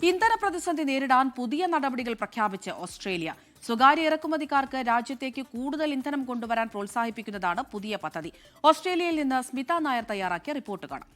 ഇന്ധന പ്രതിസന്ധി നേരിടാൻ പുതിയ നടപടികൾ പ്രഖ്യാപിച്ച് ഓസ്ട്രേലിയ. സ്വകാര്യ ഇറക്കുമതിക്കാർക്ക് രാജ്യത്തേക്ക് കൂടുതൽ ഇന്ധനം കൊണ്ടുവരാൻ പ്രോത്സാഹിപ്പിക്കുന്നതാണ് പുതിയ പദ്ധതി. ഓസ്ട്രേലിയയിൽ നിന്ന് സ്മിത നായർ തയ്യാറാക്കിയ റിപ്പോർട്ട് കാണാം.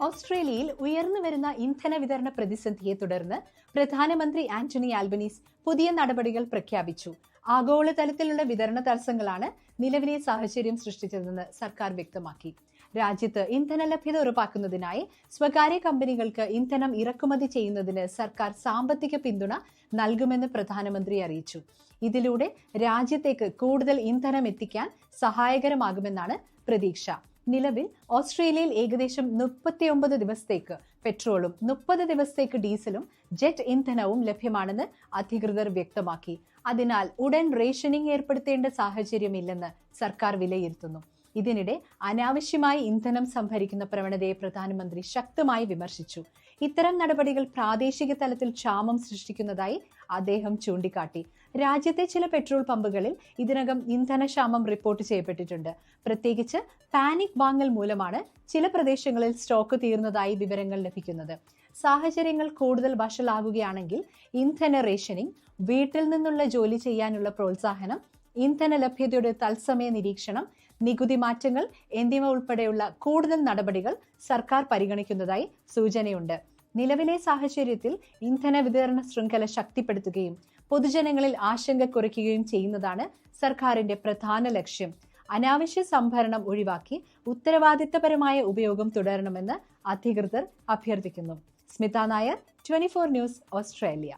ഓസ്ട്രേലിയയിൽ ഉയർന്നുവരുന്ന ഇന്ധന വിതരണ പ്രതിസന്ധിയെ തുടർന്ന് പ്രധാനമന്ത്രി ആന്റണി ആൽബനീസ് പുതിയ നടപടികൾ പ്രഖ്യാപിച്ചു. ആഗോളതലത്തിലുള്ള വിതരണ തടസ്സങ്ങളാണ് നിലവിലെ സാഹചര്യം സൃഷ്ടിച്ചതെന്ന് സർക്കാർ വ്യക്തമാക്കി. രാജ്യത്ത് ഇന്ധന ലഭ്യത ഉറപ്പാക്കുന്നതിനായി സ്വകാര്യ കമ്പനികൾക്ക് ഇന്ധനം ഇറക്കുമതി ചെയ്യുന്നതിന് സർക്കാർ സാമ്പത്തിക പിന്തുണ നൽകുമെന്ന് പ്രധാനമന്ത്രി അറിയിച്ചു. ഇതിലൂടെ രാജ്യത്തേക്ക് കൂടുതൽ ഇന്ധനം എത്തിക്കാൻ സഹായകരമാകുമെന്നാണ് പ്രതീക്ഷ. നിലവിൽ ഓസ്ട്രേലിയയിൽ ഏകദേശം 39 ദിവസത്തേക്ക് പെട്രോളും 30 ദിവസത്തേക്ക് ഡീസലും ജെറ്റ് ഇന്ധനവും ലഭ്യമാണെന്ന് അധികൃതർ വ്യക്തമാക്കി. അതിനാൽ ഉടൻ റേഷനിംഗ് ഏർപ്പെടുത്തേണ്ട സാഹചര്യമില്ലെന്ന് സർക്കാർ വിലയിരുത്തുന്നു. ഇതിനിടെ അനാവശ്യമായി ഇന്ധനം സംഭരിക്കുന്ന പ്രവണതയെ പ്രധാനമന്ത്രി ശക്തമായി വിമർശിച്ചു. ഇത്തരം നടപടികൾ പ്രാദേശിക തലത്തിൽ ക്ഷാമം സൃഷ്ടിക്കുന്നതായി അദ്ദേഹം ചൂണ്ടിക്കാട്ടി. രാജ്യത്തെ ചില പെട്രോൾ പമ്പുകളിൽ ഇതിനകം ഇന്ധനക്ഷാമം റിപ്പോർട്ട് ചെയ്യപ്പെട്ടിട്ടുണ്ട്. പ്രത്യേകിച്ച് പാനിക് വാങ്ങൽ മൂലമാണ് ചില പ്രദേശങ്ങളിൽ സ്റ്റോക്ക് തീർന്നതായി വിവരങ്ങൾ ലഭിക്കുന്നത്. സാഹചര്യങ്ങൾ കൂടുതൽ വഷളാകുകയാണെങ്കിൽ ഇന്ധന റേഷനിംഗ്, വീട്ടിൽ നിന്നുള്ള ജോലി ചെയ്യാനുള്ള പ്രോത്സാഹനം, ഇന്ധന ലഭ്യതയുടെ തത്സമയ നിരീക്ഷണം, നികുതി മാറ്റങ്ങൾ എന്നിവ ഉൾപ്പെടെയുള്ള കൂടുതൽ നടപടികൾ സർക്കാർ പരിഗണിക്കുന്നതായി സൂചനയുണ്ട്. നിലവിലെ സാഹചര്യത്തിൽ ഇന്ധന വിതരണ ശൃംഖല ശക്തിപ്പെടുത്തുകയും പൊതുജനങ്ങളിൽ ആശങ്ക കുറയ്ക്കുകയും ചെയ്യുന്നതാണ് സർക്കാരിന്റെ പ്രധാന ലക്ഷ്യം. അനാവശ്യ സംഭരണം ഒഴിവാക്കി ഉത്തരവാദിത്തപരമായ ഉപയോഗം തുടരണമെന്ന് അധികൃതർ അഭ്യർത്ഥിക്കുന്നു. Smitha Nair, 24 news, Australia.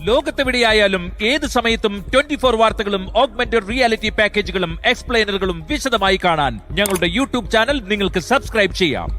ലോകത്തെവിടെയായാലും ഏത് സമയത്തും 24 വാർത്തകളും ഓഗ്മെന്റഡ് റിയാലിറ്റി പാക്കേജുകളും എക്സ്പ്ലെയിനറുകളും വിശദമായി കാണാൻ ഞങ്ങളുടെ യൂട്യൂബ് ചാനൽ നിങ്ങൾക്ക് സബ്സ്ക്രൈബ് ചെയ്യാം.